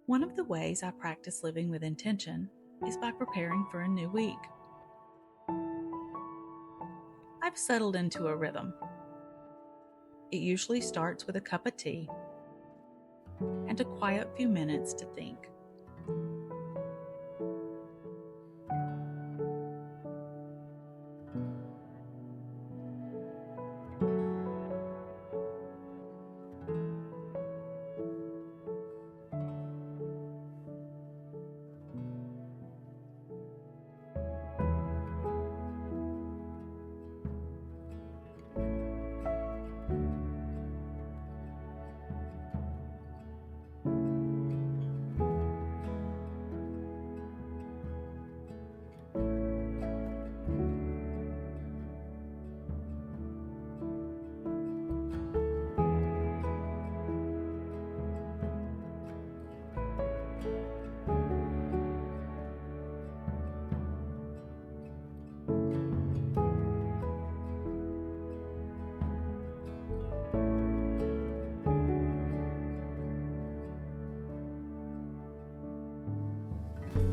One of the ways I practice living with intention is by preparing for a new week. I've settled into a rhythm. It usually starts with a cup of tea and a quiet few minutes to think.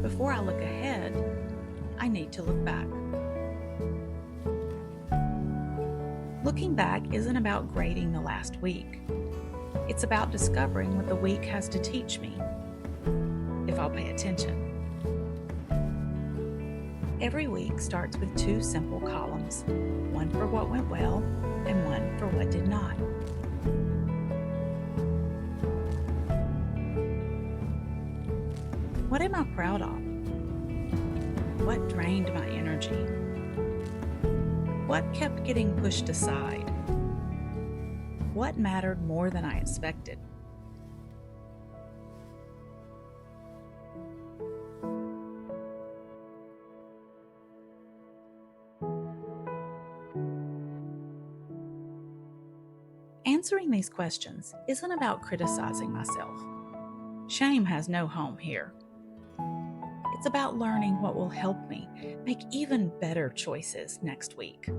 Before I look ahead, I need to look back. Looking back isn't about grading the last week. It's about discovering what the week has to teach me, if I'll pay attention. Every week starts with two simple columns, one for what went well and one for what did not. What am I proud of? What drained my energy? What kept getting pushed aside? What mattered more than I expected? Answering these questions isn't about criticizing myself. Shame has no home here. It's about learning what will help me make even better choices next week.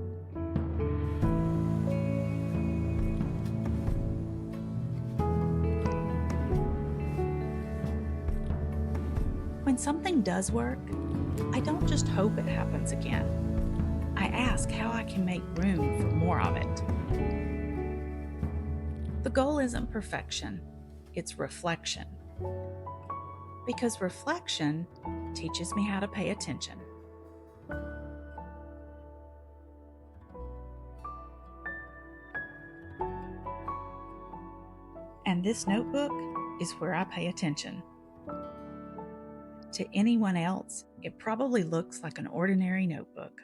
When something does work, I don't just hope it happens again. I ask how I can make room for more of it. The goal isn't perfection, it's reflection. Because reflection teaches me how to pay attention. And this notebook is where I pay attention. To anyone else, it probably looks like an ordinary notebook.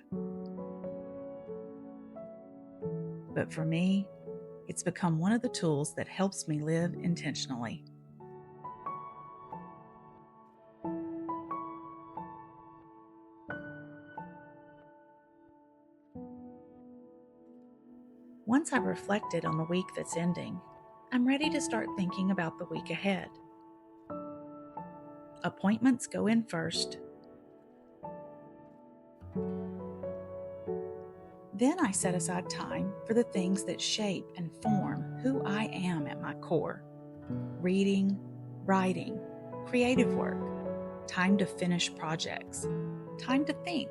But for me, it's become one of the tools that helps me live intentionally. Once I've reflected on the week that's ending, I'm ready to start thinking about the week ahead. Appointments go in first. Then I set aside time for the things that shape and form who I am at my core. Reading, writing, creative work, time to finish projects, time to think.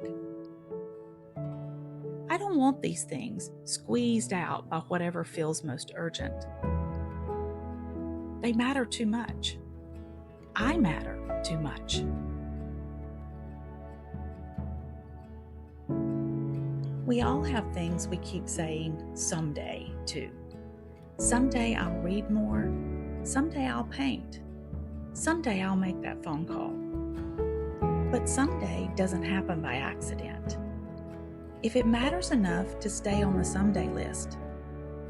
I don't want these things squeezed out by whatever feels most urgent. They matter too much. I matter too much. We all have things we keep saying someday to. Someday I'll read more. Someday I'll paint. Someday I'll make that phone call. But someday doesn't happen by accident. If it matters enough to stay on the someday list,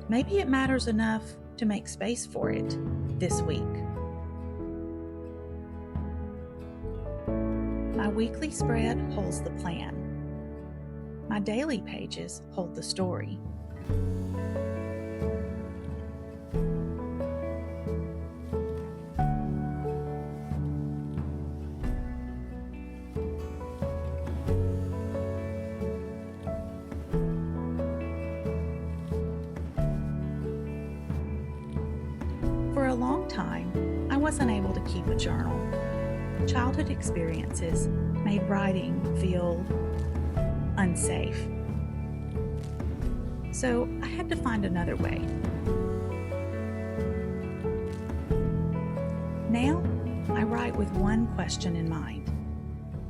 maybe it matters enough to make space for it this week. My weekly spread holds the plan. My daily pages hold the story. For a long time, I wasn't able to keep a journal. Childhood experiences made writing feel unsafe. So I had to find another way. Now, I write with one question in mind.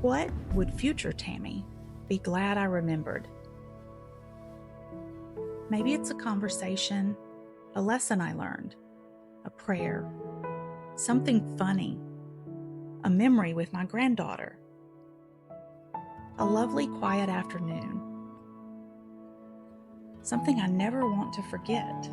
What would future Tammy be glad I remembered? Maybe it's a conversation, a lesson I learned, a prayer, something funny, a memory with my granddaughter, a lovely quiet afternoon, something I never want to forget.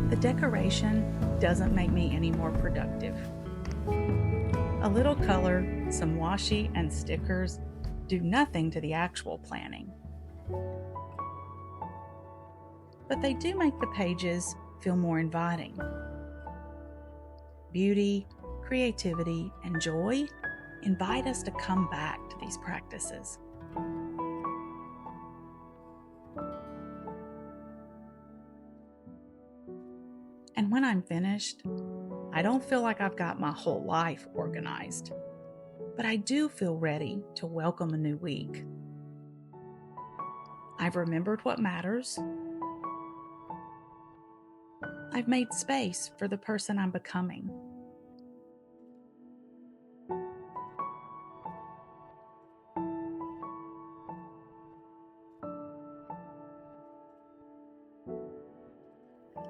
The decoration doesn't make me any more productive. A little color, some washi, and stickers do nothing to the actual planning. But they do make the pages feel more inviting. Beauty, creativity, and joy invite us to come back to these practices. And when I'm finished, I don't feel like I've got my whole life organized, but I do feel ready to welcome a new week. I've remembered what matters. I've made space for the person I'm becoming.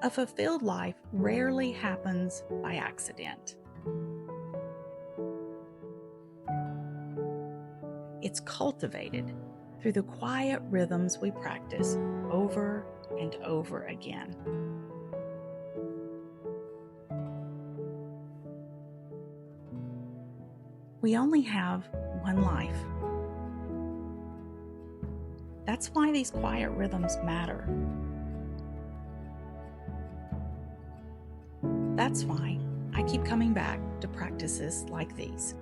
A fulfilled life rarely happens by accident. It's cultivated through the quiet rhythms we practice over and over again. We only have one life. That's why these quiet rhythms matter. That's why I keep coming back to practices like these.